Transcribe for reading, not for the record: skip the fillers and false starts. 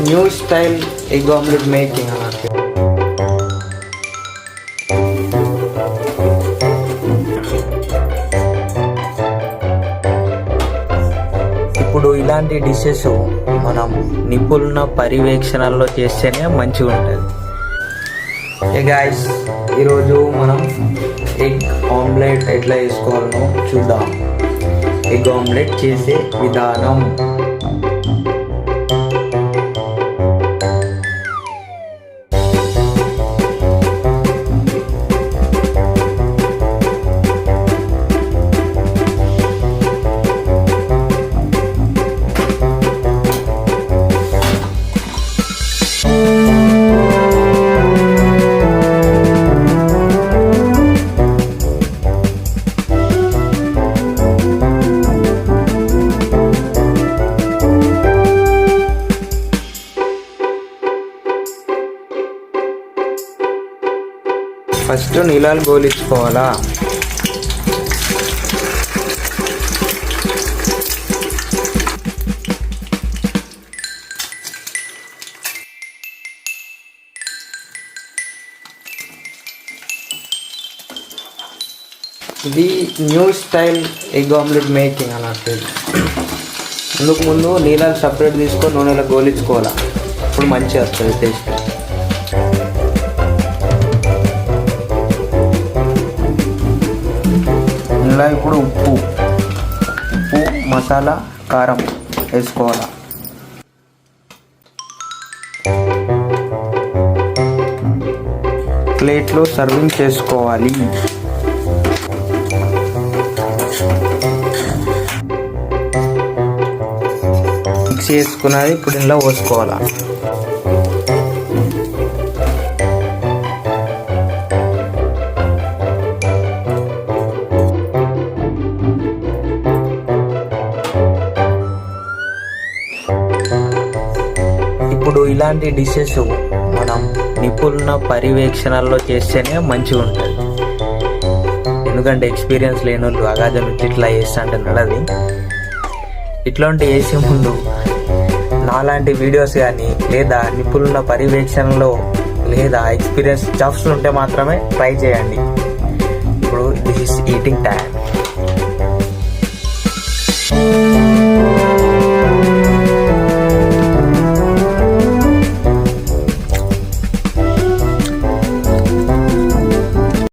New style egg omelette making అన్నట్టు. ఇప్పుడు ఇలాంటి డిషెస్ మనం నిపుణుల పర్యవేక్షణలో చేస్తేనే మంచిగా ఉంటుంది. ఏ గాయ్స్, ఈరోజు మనం ఎగ్ ఆమ్లెట్ ఎట్లా వేసుకోవాలో చూద్దాం. ఎగ్ ఆమ్లెట్ చేసే విధానం. ఫస్ట్ నీళ్ళలు గోలించుకోవాలా. ఇది new style egg omelette making అన్నట్టు. అందుకు ముందు నీళ్ళని సపరేట్ తీసుకొని నూనెలో గోలించుకోవాలా. ఇప్పుడు మంచిగా వస్తుంది టేస్ట్. ఇలా ఇప్పుడు ఉప్పు మసాలా కారం వేసుకోవాలి. ప్లేట్లో సర్వింగ్ చేసుకోవాలి. మిక్స్ చేసుకున్నది ఇప్పుడు ఇందులో పోసుకోవాలి. ఇప్పుడు ఇలాంటి డిషెస్ మనం నిపుణుల పర్యవేక్షణలో చేస్తేనే మంచిగా ఉంటుంది. ఎందుకంటే ఎక్స్పీరియన్స్ లేని వాళ్ళు అగాధం ఇట్లా చేస్తా అంటే నడది. ఇట్లాంటి వేసే ముందు నాలాంటి వీడియోస్ కానీ లేదా నిపుణుల పర్యవేక్షణలో లేదా ఎక్స్పీరియన్స్ చెఫ్స్ ఉంటే మాత్రమే ట్రై చేయండి. ఇప్పుడు దిస్ ఈస్ ఈటింగ్ టైం.